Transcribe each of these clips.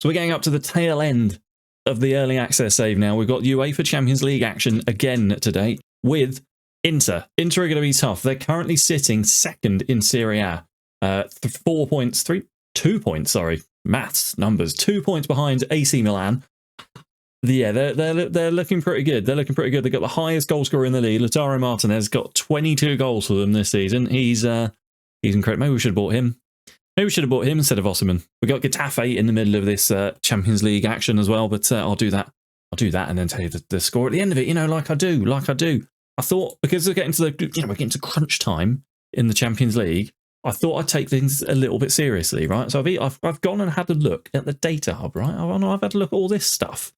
So we're getting up to the tail end of the early access save now. We've got UEFA Champions League action again today with Inter. Inter are going to be tough. They're currently sitting second in Serie A. 2 points, sorry. Maths, numbers. 2 points behind AC Milan. Yeah, they're looking pretty good. They're looking pretty good. They've got the highest goal scorer in the league. Lautaro Martinez got 22 goals for them this season. He's incredible. Maybe we should have bought him. Maybe we should have bought him instead of Osimhen. We got Getafe in the middle of this Champions League action as well, but I'll do that. I'll do that and then tell you the score at the end of it. You know, like I do. I thought because we're getting to we're getting to crunch time in the Champions League. I thought I'd take things a little bit seriously, right? So I've gone and had a look at the data hub, right? I've had a look at all this stuff,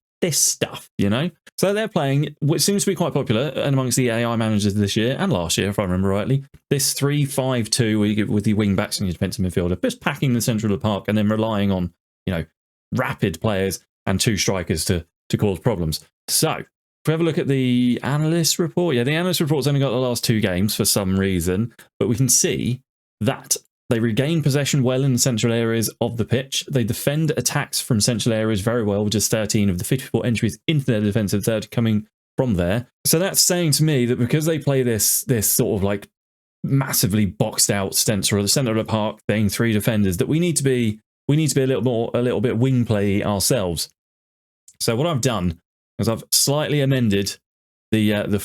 you know. So they're playing, which seems to be quite popular amongst the AI managers this year and last year, if I remember rightly. This 3-5-2 with the wing backs and your defensive midfielder, just packing the central of the park and then relying on, you know, rapid players and 2 strikers to cause problems. So if we have a look at the analyst report, yeah, the analyst report's only got the last 2 games for some reason, but we can see that they regain possession well in the central areas of the pitch. They defend attacks from central areas very well, with just 13 of the 54 entries into their defensive third coming from there. So that's saying to me that because they play this sort of like massively boxed out centre of the park thing, 3 defenders, that we need to be a little bit wing play ourselves. So what I've done is I've slightly amended the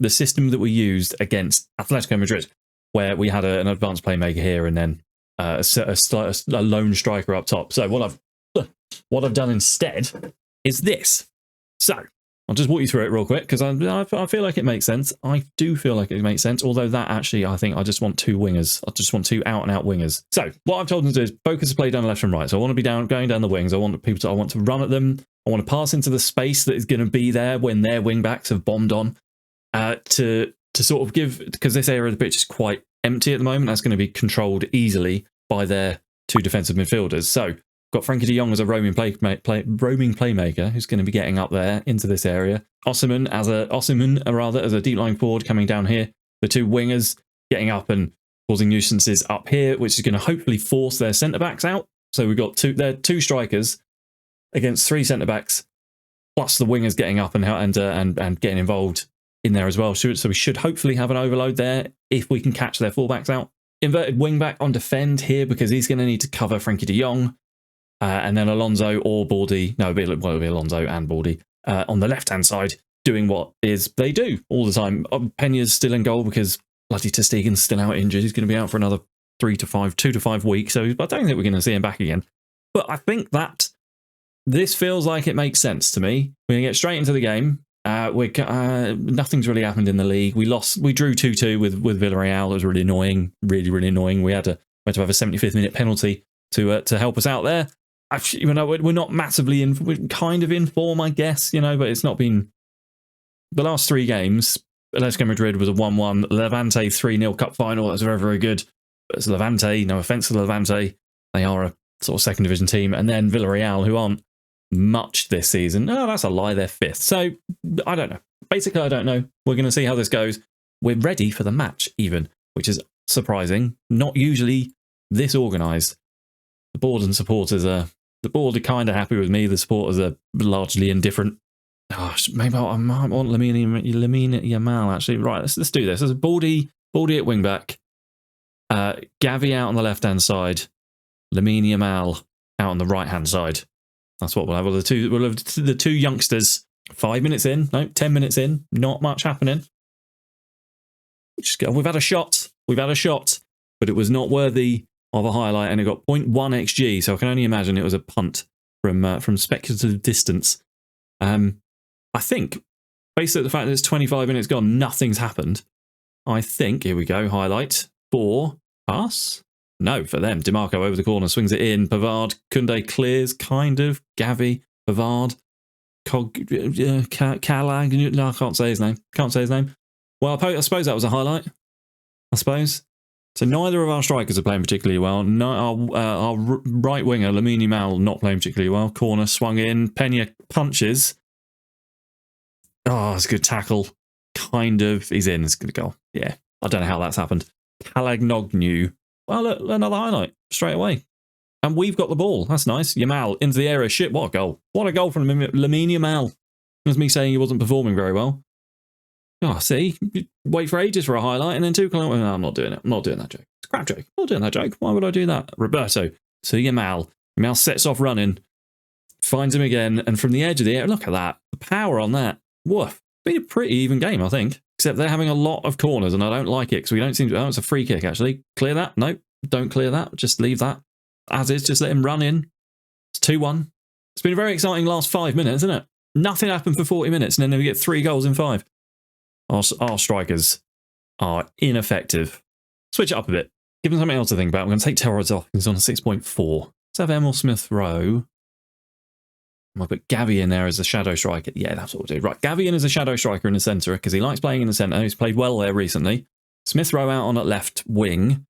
system that we used against Atletico Madrid, where we had an advanced playmaker here and then a lone striker up top. So what I've done instead is this. So I'll just walk you through it real quick because I feel like it makes sense. I do feel like it makes sense, although that actually I think I just want 2 wingers. I just want 2 out-and-out wingers. So what I've told them to do is focus the play down left and right. So I want to be going down the wings. I want to run at them. I want to pass into the space that is going to be there when their wing backs have bombed on to sort of give, because this area of the pitch is quite empty at the moment. That's going to be controlled easily by their 2 defensive midfielders. So got Frankie de Jong as a roaming playmaker who's going to be getting up there into this area. Osimhen as a deep line forward coming down here. The 2 wingers getting up and causing nuisances up here, which is going to hopefully force their centre backs out. So we've got 2 strikers against 3 centre backs, plus the wingers getting up and getting involved in there as well. So we should hopefully have an overload there if we can catch their fullbacks out. Inverted wing back on defend here because he's going to need to cover Frankie de Jong. And then Alonso or Baldy, it'll be Alonso and Baldy on the left-hand side doing what is they do all the time. Peña's still in goal because bloody ter Stegen's still out injured. He's going to be out for another 2 to 5 weeks. So I don't think we're going to see him back again. But I think that this feels like it makes sense to me. We're going to get straight into the game. Nothing's really happened in the league. We drew 2-2 with Villarreal. It was really annoying, really annoying. We had to have a 75th minute penalty to help us out there. Actually, we're not massively we're kind of in form, I guess, but it's not been the last 3 games. Atletico Madrid was a 1-1. Levante 3-0 cup final. That was very, very good. But it's Levante. No offense to Levante. They are a sort of second division team. And then Villarreal, who aren't much this season. Oh, that's a lie. They're 5th. So I don't know. Basically, I don't know. We're going to see how this goes. We're ready for the match even, which is surprising. Not usually this organised. The board and supporters are... The board are kind of happy with me. The supporters are largely indifferent. Gosh, maybe I might want Lamine Yamal, actually. Right, let's do this. There's a Baldy at wing-back. Gavi out on the left-hand side. Lamine Yamal out on the right-hand side. That's what we'll have. We'll have the 2 youngsters. 5 minutes in. No, 10 minutes in. Not much happening. We've had a shot. But it was not worthy of a highlight, and it got 0.1 xg, so I can only imagine it was a punt from speculative distance. I think, based on the fact that it's 25 minutes gone, nothing's happened. I think, here we go, highlight for us. No, for them. DiMarco over the corner, swings it in. Pavard, Koundé clears, kind of. Gavi, Pavard, Kalag. No, I can't say his name. Well, I suppose that was a highlight. I suppose. So neither of our strikers are playing particularly well. No, our right winger, Lamine Yamal, not playing particularly well. Corner swung in. Peña punches. Oh, it's a good tackle. Kind of. He's in. It's a good goal. Yeah. I don't know how that's happened. Calagnoglu. Well, look, another highlight straight away. And we've got the ball. That's nice. Yamal into the area. Shit, what a goal. What a goal from Lamine Yamal. That's me saying he wasn't performing very well. Oh, see? Wait for ages for a highlight and then 2 kilometers. No, I'm not doing it. I'm not doing that joke. It's a crap joke. I'm not doing that joke. Why would I do that? Roberto to Yamal. Yamal sets off running. Finds him again. And from the edge of the area, look at that. The power on that. Woof. Been a pretty even game, I think. Except they're having a lot of corners and I don't like it because we don't seem to... Oh, it's a free kick, actually. Clear that? Nope. Don't clear that. Just leave that as is. Just let him run in. It's 2-1. It's been a very exciting last 5 minutes, isn't it? Nothing happened for 40 minutes and then we get 3 goals in 5. Our strikers are ineffective. Switch it up a bit. Give them something else to think about. I'm going to take Terrors off. He's on a 6.4. Let's have Emil Smith-Rowe. I'll put Gavi in there as a shadow striker. Yeah, that's what we'll do. Right, Gavi in as a shadow striker in the centre because he likes playing in the centre. He's played well there recently. Smith-Rowe out on that left wing.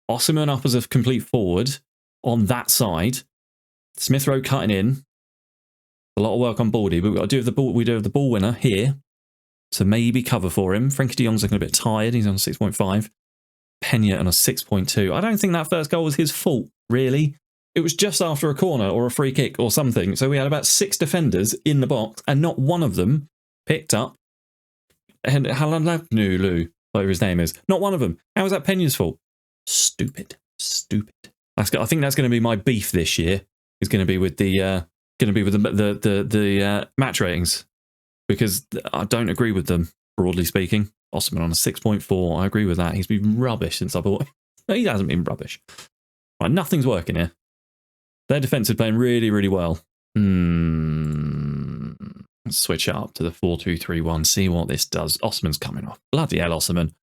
Osimhen up as a complete forward on that side. Smith-Rowe cutting in. A lot of work on Baldy, but we've got to do the ball. We do have the ball winner here. So maybe cover for him. Frankie de Jong's looking a bit tired. He's on a 6.5. Pena on a 6.2. I don't think that first goal was his fault, really. It was just after a corner or a free kick or something. So we had about 6 defenders in the box and not one of them picked up. And Halanlu, whatever his name is. Not one of them. How is that Pena's fault? Stupid. Stupid. I think that's going to be my beef this year. Is going to be with the match ratings. Because I don't agree with them, broadly speaking. Osimhen on a 6.4. I agree with that. He's been rubbish since I bought. No, he hasn't been rubbish. Right, nothing's working here. Their defence is playing really, really well. Let's switch it up to the 4-2-3-1. See what this does. Osimhen's coming off. Bloody hell, Osimhen.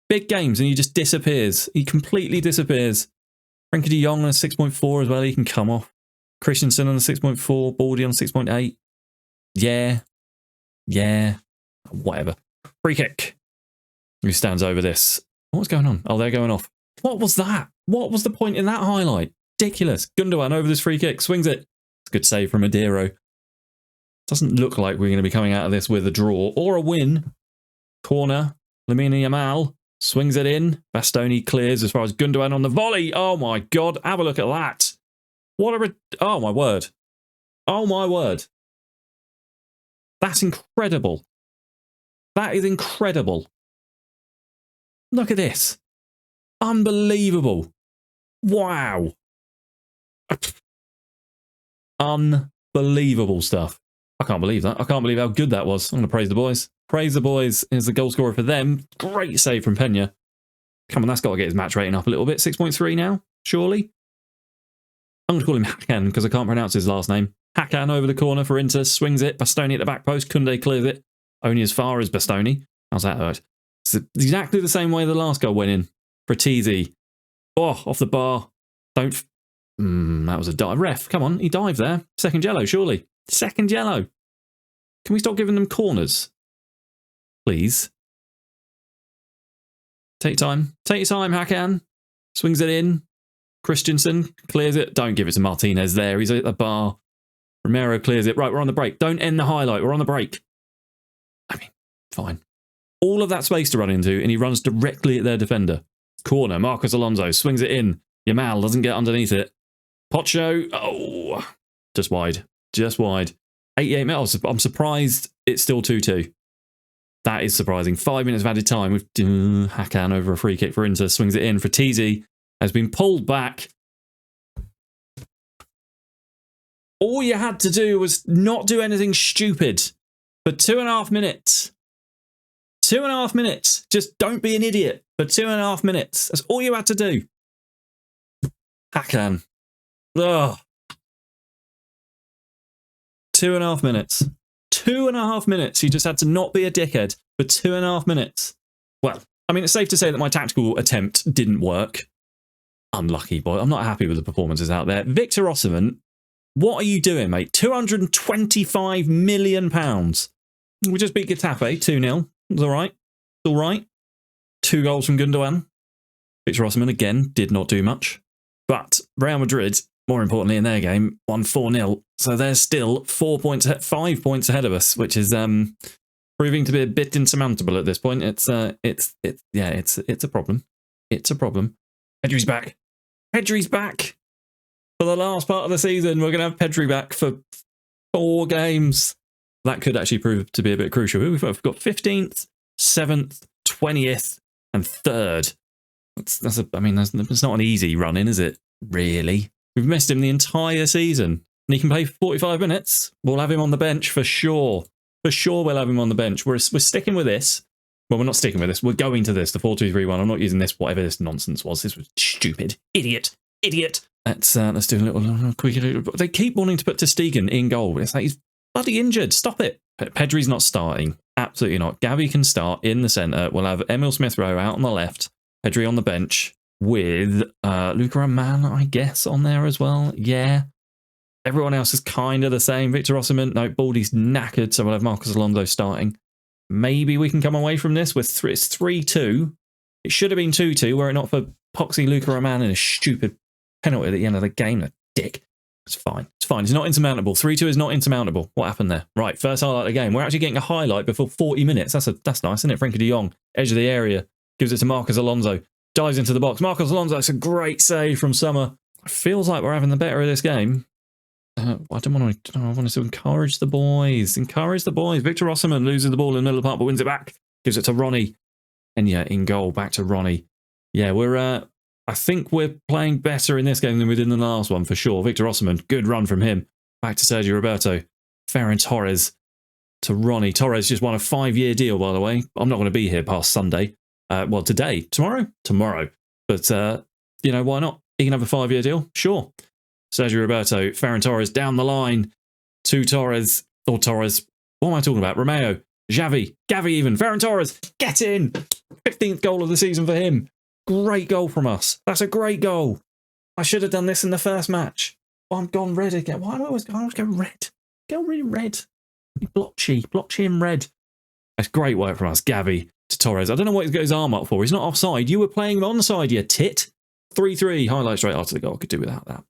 Big games and he just disappears. He completely disappears. Frankie de Jong on a 6.4 as well. He can come off. Christensen on a 6.4. Baldy on a 6.8. Yeah. Whatever. Free kick. Who stands over this? What's going on? Oh, they're going off. What was that? What was the point in that highlight? Ridiculous. Gundogan over this free kick. Swings it. It's a good save from Adiro. Doesn't look like we're going to be coming out of this with a draw or a win. Corner. Lamine Yamal swings it in. Bastoni clears as far as Gundogan on the volley. Oh my God. Have a look at that. What a... Oh my word. Oh my word. That's incredible. That is incredible. Look at this. Unbelievable. Wow. Unbelievable stuff. I can't believe that. I can't believe how good that was. I'm going to praise the boys. Praise the boys. Here's the goal scorer for them. Great save from Pena. Come on, that's got to get his match rating up a little bit. 6.3 now, surely. I'm going to call him Hakan because I can't pronounce his last name. Hakan over the corner for Inter. Swings it. Bastoni at the back post. Kunde clears it. Only as far as Bastoni. How's that hurt? It's exactly the same way the last goal went in. Fratesi. Oh, off the bar. Don't... that was a dive. Ref, come on. He dived there. Second yellow, surely. Second yellow. Can we stop giving them corners? Please. Take time. Take your time, Hakan. Swings it in. Christensen clears it. Don't give it to Martinez there. He's at the bar. Romero clears it. Right, we're on the break. Don't end the highlight. We're on the break. I mean, fine. All of that space to run into, and he runs directly at their defender. Corner. Marcos Alonso swings it in. Yamal doesn't get underneath it. Pocho. Oh, just wide. Just wide. 88 minutes. I'm surprised it's still 2-2. That is surprising. 5 minutes of added time with Hakan over a free kick for Inter. Swings it in. Fratesi has been pulled back. All you had to do was not do anything stupid for 2.5 minutes. 2.5 minutes. Just don't be an idiot for 2.5 minutes. That's all you had to do. Hakan. Ugh. 2.5 minutes. 2.5 minutes. You just had to not be a dickhead for 2.5 minutes. Well, I mean, it's safe to say that my tactical attempt didn't work. Unlucky boy. I'm not happy with the performances out there. Victor Osimhen, what are you doing, mate? £225 million. We just beat Getafe 2-0. It's all right. It's all right. 2 goals from Gundogan. Victor Osimhen, again, did not do much. But Real Madrid, more importantly in their game, won 4-0. So they're still 5 points ahead of us, which is proving to be a bit insurmountable at this point. It's a problem. It's a problem. Pedri's back. Pedri's back. For the last part of the season, we're going to have Pedri back for 4 games. That could actually prove to be a bit crucial. We've got 15th, 7th, 20th, and 3rd. That's not an easy run in, is it? Really? We've missed him the entire season. And he can play 45 minutes. We'll have him on the bench for sure. For sure we'll have him on the bench. We're sticking with this. Well, we're not sticking with this. We're going to this, the 4-2-3-1. I'm not using this, whatever this nonsense was. This was stupid. Idiot. Let's do a little quick. They keep wanting to put ter Stegen in goal. It's like he's bloody injured. Stop it. Pedri's not starting. Absolutely not. Gavi can start in the centre. We'll have Emil Smith-Rowe out on the left. Pedri on the bench with Luka Raman, I guess, on there as well. Yeah. Everyone else is kind of the same. Victor Osimhen, no, Baldy's knackered, so we'll have Marcos Alonso starting. Maybe we can come away from this with it's 3-2. It should have been 2-2 were it not for Poxy Luka Raman and a stupid penalty at the end of the game. A dick. It's fine. It's fine. It's not insurmountable. 3-2 is not insurmountable. What happened there? Right, first highlight of the game. We're actually getting a highlight before 40 minutes. That's nice, isn't it? Frankie de Jong, edge of the area, gives it to Marcos Alonso. Dives into the box. Marcos Alonso, it's a great save from Summer. It feels like we're having the better of this game. I want to encourage the boys. Encourage the boys. Victor Osimhen loses the ball in the middle of the park but wins it back. Gives it to Ronnie. And yeah, in goal, back to Ronnie. Yeah, I think we're playing better in this game than we did in the last one for sure. Victor Osimhen, good run from him. Back to Sergio Roberto. Ferran Torres to Ronnie. Torres just won a 5-year deal, by the way. I'm not going to be here past Sunday. Well, today. Tomorrow? Tomorrow. But, you know, why not? He can have a 5-year deal. Sure. Sergio Roberto, Ferran Torres down the line to Torres. Or Torres. What am I talking about? Romeo, Xavi, Gavi even. Ferran Torres, get in. 15th goal of the season for him. Great goal from us. That's a great goal. I should have done this in the first match. Oh, I'm gone red again. Why do I always go red? Go really red. Blotchy and red. That's great work from us. Gavi to Torres. I don't know what he's got his arm up for. He's not offside. You were playing him onside, you tit. 3-3. Highlight straight after the goal. Could do without that.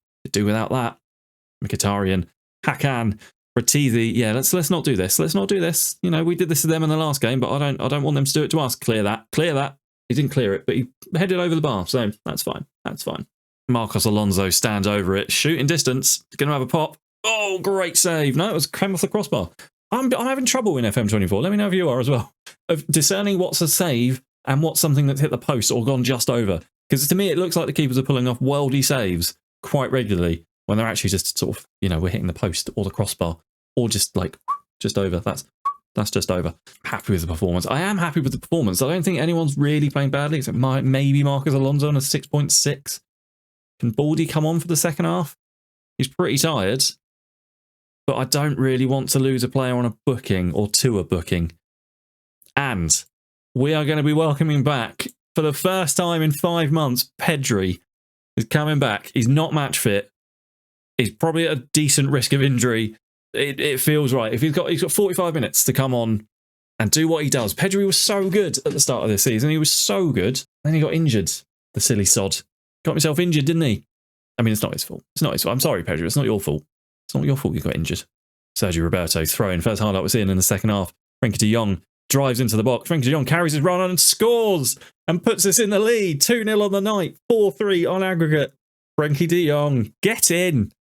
Mkhitaryan, Hakan, Ratizi. Yeah, let's not do this. Let's not do this. You know, we did this to them in the last game, but I don't want them to do it to us. Clear that. He didn't clear it, but he headed over the bar, so that's fine. That's fine. Marcos Alonso stands over it, shooting distance. Going to have a pop. Oh, great save. No, it was came off the crossbar. I'm having trouble in FM24. Let me know if you are as well, of discerning what's a save and what's something that's hit the post or gone just over. Because to me, it looks like the keepers are pulling off worldy saves quite regularly when they're actually just sort of, you know, we're hitting the post or the crossbar or just like just over. That's just over. Happy with the performance. I am happy with the performance. I don't think anyone's really playing badly except maybe Marcos Alonso on a 6.6. Can Baldy come on for the second half? He's pretty tired, but I don't really want to lose a player on a booking or to a booking. And we are going to be welcoming back for the first time in 5 months, Pedri. He's coming back. He's not match fit. He's probably at a decent risk of injury. It feels right. If he's got 45 minutes to come on and do what he does. Pedri was so good at the start of this season. He was so good. Then he got injured. The silly sod. Got himself injured, didn't he? I mean, it's not his fault. It's not his fault. I'm sorry, Pedri. It's not your fault. It's not your fault you got injured. Sergio Roberto throw-in. First highlight was in the second half. Frankie de Jong drives into the box. Frankie de Jong carries his run on and scores and puts us in the lead. 2-0 on the night. 4-3 on aggregate. Frankie de Jong, get in.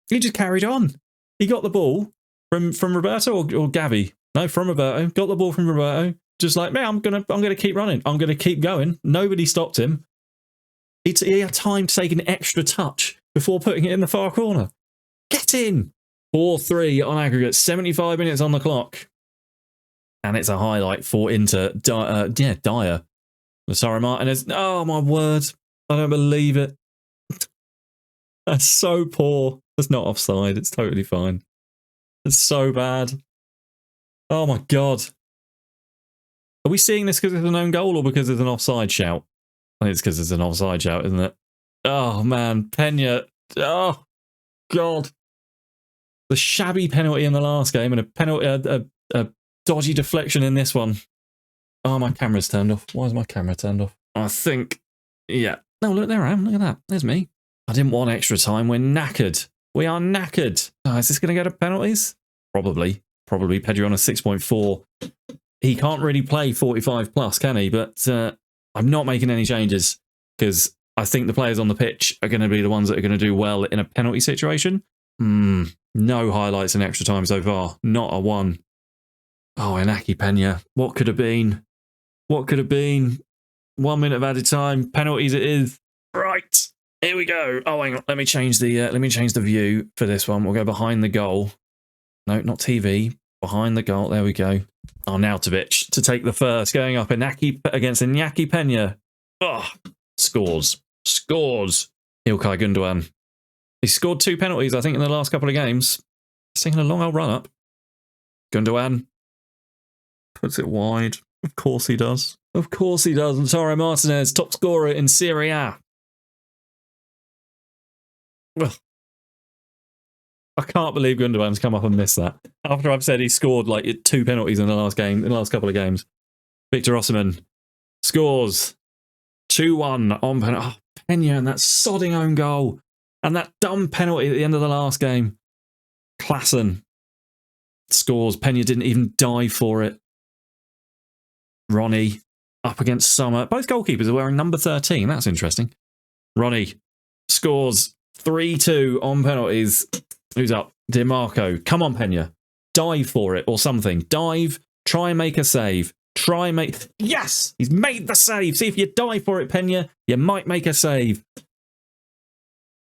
He just carried on. He got the ball from Roberto or Gavi. No, from Roberto. Got the ball from Roberto. Just like, man, I'm gonna keep running. I'm gonna keep going. Nobody stopped him. He had time to take an extra touch before putting it in the far corner. Get in. 4-3 on aggregate. 75 minutes on the clock. And it's a highlight for Inter. Dyer. Lautaro Martinez. Oh, my word. I don't believe it. That's so poor. That's not offside. It's totally fine. It's so bad. Oh, my God. Are we seeing this because it's an own goal or because it's an offside shout? I think it's because it's an offside shout, isn't it? Oh, man. Pena. Oh, God. The shabby penalty in the last game and a penalty, a dodgy deflection in this one. Oh, my camera's turned off. Why is my camera turned off? I think, yeah. No, look, there I am. Look at that. There's me. I didn't want extra time. We're knackered. We are knackered. Oh, is this going to go to penalties? Probably. Pedri on a 6.4. He can't really play 45 plus, can he? But I'm not making any changes because I think the players on the pitch are going to be the ones that are going to do well in a penalty situation. No highlights in extra time so far. Not a one. Oh, Inaki Pena. What could have been? What could have been? 1 minute of added time. Penalties it is. Right. Here we go. Oh, hang on. Let me change the view for this one. We'll go behind the goal. No, not TV. Behind the goal. There we go. Arnautovic to take the first. Going up Inaki against Inaki Pena. Oh, scores. Scores. Ilkay Gundogan. He scored 2 penalties, I think, in the last couple of games. He's taking a long old run up. Gundogan puts it wide. Of course he does. Of course he does. Lautaro Martinez, top scorer in Serie A. Well, I can't believe Gundogan's come up and missed that. After I've said he scored like 2 penalties in the last game, in the last couple of games. Victor Osimhen scores 2-1 on penalty. Oh, Pena and that sodding own goal. And that dumb penalty at the end of the last game. Klassen scores. Pena didn't even dive for it. Ronnie up against Sommer. Both goalkeepers are wearing number 13. That's interesting. Ronnie scores 3-2 on penalties. Who's up? DiMarco. Come on, Pena. Dive for it or something. Dive. Try and make a save. Try and make... Yes! He's made the save. See, if you dive for it, Pena, you might make a save.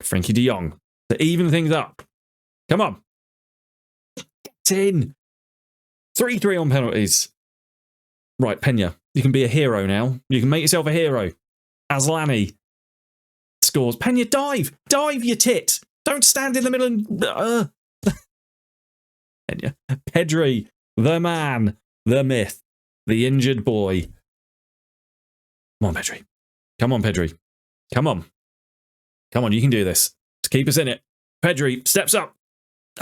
Frankie de Jong to even things up. Come on. Get in. 3-3 on penalties. Right, Pena. You can be a hero now. You can make yourself a hero. Aslani scores. Pena, dive. Dive, you tit. Don't stand in the middle and... Pena. Pedri, the man, the myth, the injured boy. Come on, Pedri. Come on, Pedri. Come on. Come on, you can do this. Just keep us in it. Pedri steps up.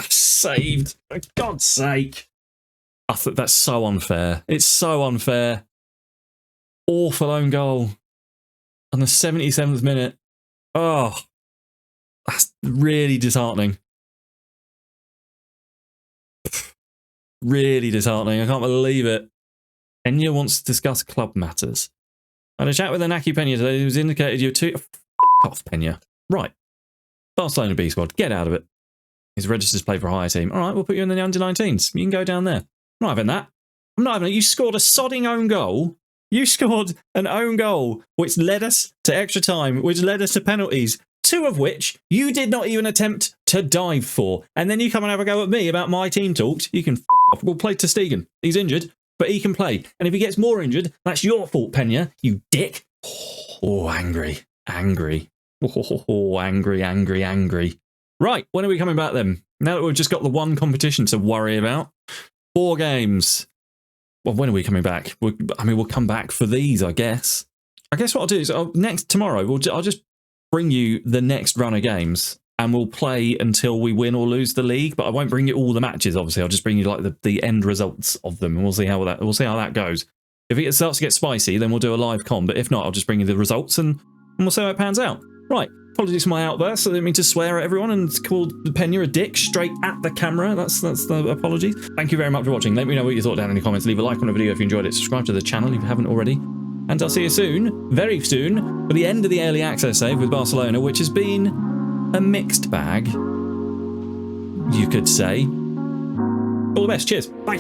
Saved. For God's sake. I thought that's so unfair. It's so unfair. Awful own goal. On the 77th minute. Oh. That's really disheartening. Really disheartening. I can't believe it. Pena wants to discuss club matters. I had a chat with Inaki Pena today who's indicated you're too... F*** off, Pena. Right. Barcelona B squad. Get out of it. He's registered to play for a higher team. All right, we'll put you in the under-19s. You can go down there. I'm not having that. I'm not having it. You scored a sodding own goal. You scored an own goal, which led us to extra time, which led us to penalties, 2 of which you did not even attempt to dive for. And then you come and have a go at me about my team talks. You can f*** off. We'll play to Stegen. He's injured, but he can play. And if he gets more injured, that's your fault, Pena, you dick. Oh, angry. Angry. Oh, angry, angry, angry. Right, when are we coming back then? Now that we've just got the one competition to worry about. 4 games. Well, when are we coming back? We'll come back for these, I guess. I guess what I'll do is tomorrow, I'll just bring you the next run of games and we'll play until we win or lose the league. But I won't bring you all the matches, obviously. I'll just bring you like the end results of them and we'll see how that goes. If it starts to get spicy, then we'll do a live con. But if not, I'll just bring you the results and we'll see how it pans out. Right. Apologies for my outburst. I didn't mean to swear at everyone and called Pena a dick straight at the camera. That's the apologies. Thank you very much for watching. Let me know what you thought down in the comments. Leave a like on the video if you enjoyed it. Subscribe to the channel if you haven't already. And I'll see you soon, very soon, for the end of the early access save with Barcelona, which has been a mixed bag, you could say. All the best. Cheers. Bye.